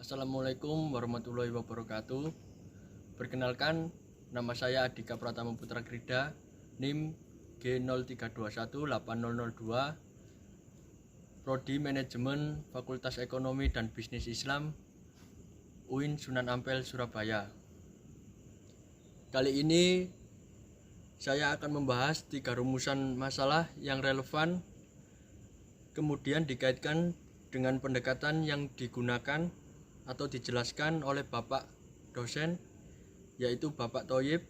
Assalamualaikum warahmatullahi wabarakatuh. Perkenalkan, nama saya Adika Pratama Putra Grida, NIM G03218002, Prodi Manajemen Fakultas Ekonomi dan Bisnis Islam, UIN Sunan Ampel, Surabaya. Kali ini saya akan membahas 3 rumusan masalah yang relevan, kemudian dikaitkan dengan pendekatan yang digunakan atau dijelaskan oleh Bapak dosen, yaitu Bapak Thoyib,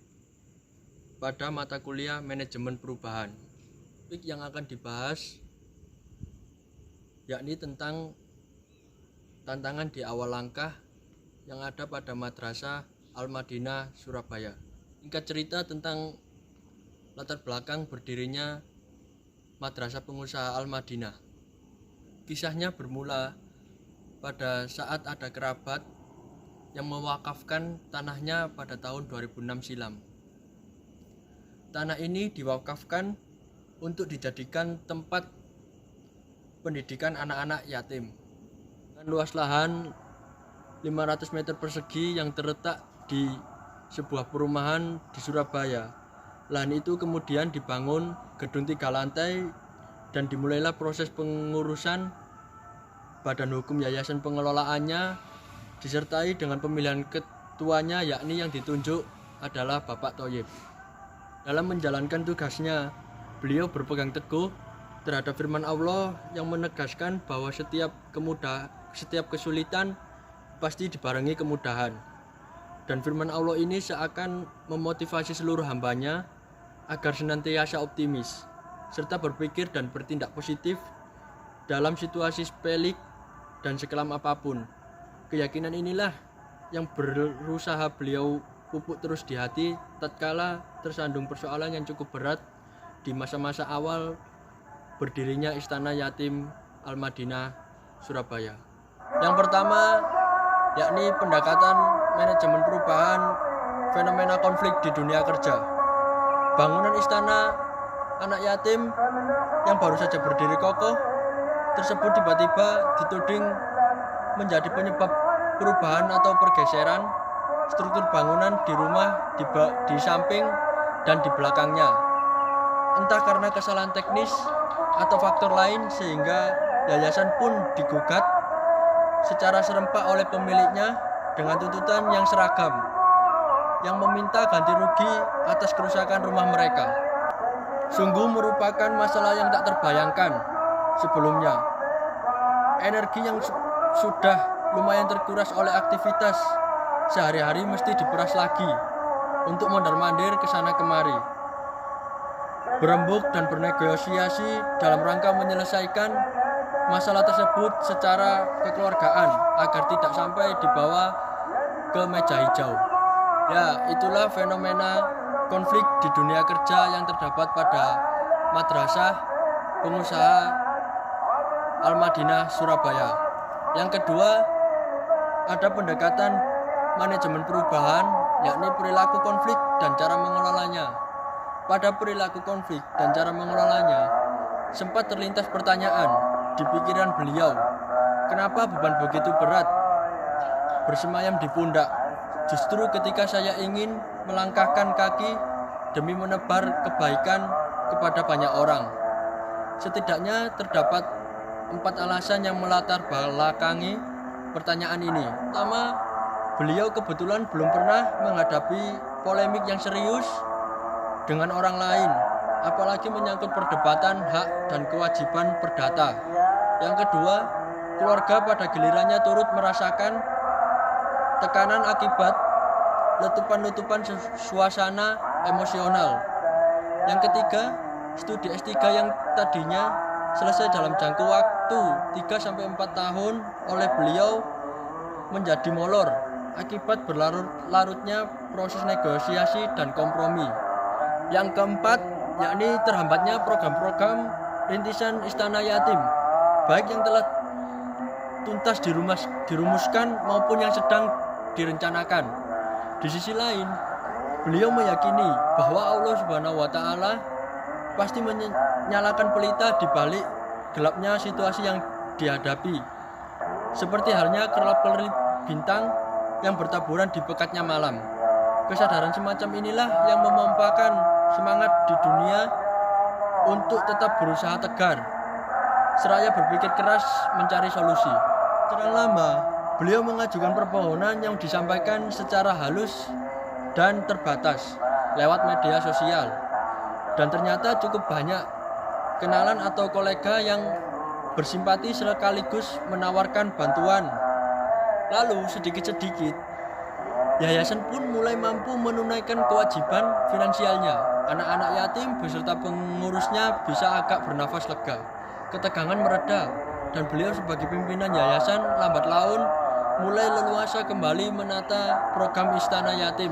pada mata kuliah Manajemen Perubahan. Topik yang akan dibahas yakni tentang tantangan di awal langkah yang ada pada Madrasah Al-Madinah, Surabaya. Singkat cerita tentang latar belakang berdirinya Madrasah Pengusaha Al-Madinah. Kisahnya bermula pada saat ada kerabat yang mewakafkan tanahnya pada tahun 2006 silam. Tanah ini diwakafkan untuk dijadikan tempat pendidikan anak-anak yatim dengan luas lahan 500 meter persegi yang terletak di sebuah perumahan di Surabaya. Lahan itu kemudian dibangun gedung 3 lantai dan dimulailah proses pengurusan badan hukum yayasan pengelolaannya, disertai dengan pemilihan ketuanya, yakni yang ditunjuk adalah Bapak Thoyib. Dalam menjalankan tugasnya, beliau berpegang teguh terhadap firman Allah yang menegaskan bahwa setiap kesulitan pasti dibarengi kemudahan. Dan firman Allah ini seakan memotivasi seluruh hambanya agar senantiasa optimis serta berpikir dan bertindak positif dalam situasi sepelik dan sekelam apapun. Keyakinan inilah yang berusaha beliau pupuk terus di hati tatkala tersandung persoalan yang cukup berat di masa-masa awal berdirinya Istana Yatim Al-Madinah, Surabaya. Yang pertama yakni pendekatan manajemen perubahan fenomena konflik di dunia kerja. Bangunan istana anak yatim yang baru saja berdiri kokoh tersebut tiba-tiba dituding menjadi penyebab perubahan atau pergeseran struktur bangunan di rumah di samping dan di belakangnya. Entah karena kesalahan teknis atau faktor lain sehingga yayasan pun digugat secara serempak oleh pemiliknya dengan tuntutan yang seragam yang meminta ganti rugi atas kerusakan rumah mereka. Sungguh merupakan masalah yang tak terbayangkan sebelumnya. Energi yang sudah lumayan terkuras oleh aktivitas sehari-hari mesti diperas lagi untuk mondar-mandir kesana kemari, berembuk dan bernegosiasi dalam rangka menyelesaikan masalah tersebut secara kekeluargaan agar tidak sampai dibawa ke meja hijau. Ya, itulah fenomena konflik di dunia kerja yang terdapat pada Madrasah Pengusaha Al-Madinah, Surabaya. Yang kedua, ada pendekatan manajemen perubahan, yakni perilaku konflik dan cara mengelolanya. Pada perilaku konflik dan cara mengelolanya, sempat terlintas pertanyaan di pikiran beliau, kenapa beban begitu berat bersemayam di pundak? Justru ketika saya ingin melangkahkan kaki demi menebar kebaikan kepada banyak orang. Setidaknya terdapat 4 alasan yang melatar belakangi pertanyaan ini. Pertama, beliau kebetulan belum pernah menghadapi polemik yang serius dengan orang lain, apalagi menyangkut perdebatan hak dan kewajiban perdata. Yang kedua, keluarga pada gilirannya turut merasakan tekanan akibat letupan-letupan suasana emosional. Yang ketiga, studi S3 yang tadinya selesai dalam jangka waktu 3-4 tahun oleh beliau menjadi molor akibat berlarut-larutnya proses negosiasi dan kompromi. Yang keempat, yakni terhambatnya program-program rintisan Istana Yatim, baik yang telah tuntas dirumuskan maupun yang sedang direncanakan. Di sisi lain, beliau meyakini bahwa Allah Subhanahu wa Ta'ala pasti menyalakan pelita di balik gelapnya situasi yang dihadapi. Seperti halnya bintang yang bertaburan di pekatnya malam. Kesadaran semacam inilah yang memompakan semangat di dunia untuk tetap berusaha tegar, seraya berpikir keras mencari solusi. Setelah lama, beliau mengajukan permohonan yang disampaikan secara halus dan terbatas lewat media sosial. Dan ternyata cukup banyak kenalan atau kolega yang bersimpati sekaligus menawarkan bantuan. Lalu sedikit-sedikit, yayasan pun mulai mampu menunaikan kewajiban finansialnya. Anak-anak yatim beserta pengurusnya bisa agak bernafas lega. Ketegangan mereda dan beliau sebagai pimpinan yayasan lambat laun mulai leluasa kembali menata program Istana Yatim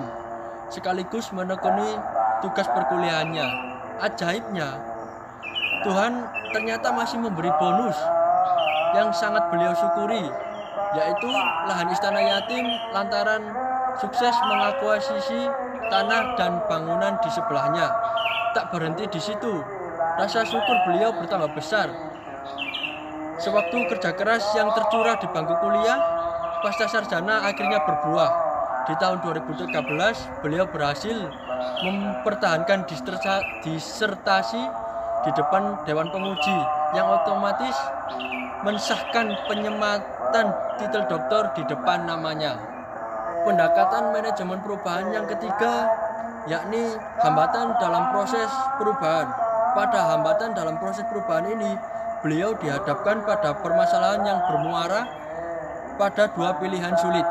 sekaligus menekuni tugas perkuliahannya. Ajaibnya, Tuhan ternyata masih memberi bonus yang sangat beliau syukuri, yaitu lahan Istana Yatim lantaran sukses mengakuisisi tanah dan bangunan di sebelahnya. Tak berhenti di situ, rasa syukur beliau bertambah besar. Sewaktu kerja keras yang tercurah di bangku kuliah, pasca sarjana akhirnya berbuah. Di tahun 2013, beliau berhasil mempertahankan disertasi di depan Dewan Penguji yang otomatis mensahkan penyematan titel doktor di depan namanya. Pendekatan manajemen perubahan yang ketiga, yakni hambatan dalam proses perubahan. Pada hambatan dalam proses perubahan ini, beliau dihadapkan pada permasalahan yang bermuara pada dua pilihan sulit.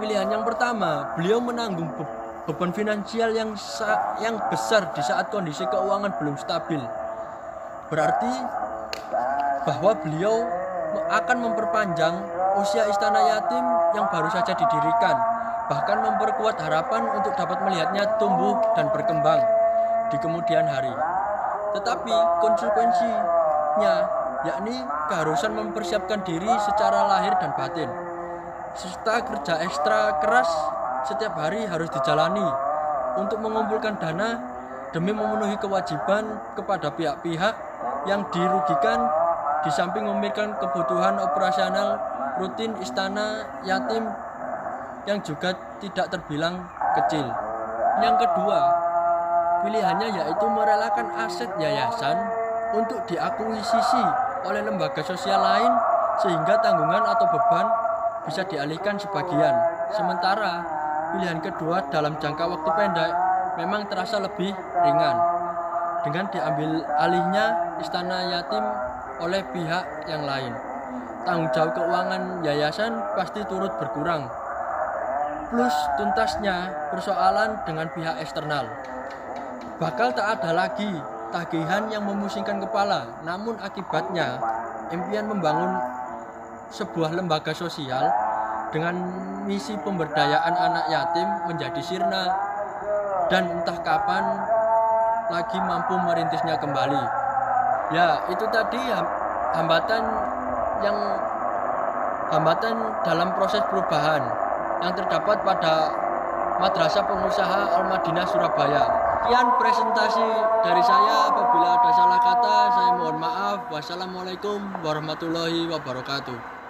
Pilihan yang pertama, beliau menanggung beban finansial yang besar di saat kondisi keuangan belum stabil. Berarti bahwa beliau akan memperpanjang usia Istana Yatim yang baru saja didirikan, bahkan memperkuat harapan untuk dapat melihatnya tumbuh dan berkembang di kemudian hari. Tetapi konsekuensinya yakni keharusan mempersiapkan diri secara lahir dan batin, serta kerja ekstra keras setiap hari harus dijalani untuk mengumpulkan dana demi memenuhi kewajiban kepada pihak-pihak yang dirugikan, di samping memikirkan kebutuhan operasional rutin Istana Yatim yang juga tidak terbilang kecil. Yang kedua, pilihannya yaitu merelakan aset yayasan untuk diakuisisi oleh lembaga sosial lain sehingga tanggungan atau beban bisa dialihkan sebagian. Sementara pilihan kedua dalam jangka waktu pendek memang terasa lebih ringan dengan diambil alihnya Istana Yatim oleh pihak yang lain. Tanggung jawab keuangan yayasan pasti turut berkurang, plus tuntasnya persoalan dengan pihak eksternal. Bakal tak ada lagi tagihan yang memusingkan kepala, namun akibatnya impian membangun sebuah lembaga sosial dengan misi pemberdayaan anak yatim menjadi sirna dan entah kapan lagi mampu merintisnya kembali. Ya, itu tadi hambatan dalam proses perubahan yang terdapat pada Madrasah Pengusaha Al-Madinah Surabaya. Sekian presentasi dari saya. Apabila ada salah kata, saya mohon maaf. Wassalamualaikum warahmatullahi wabarakatuh.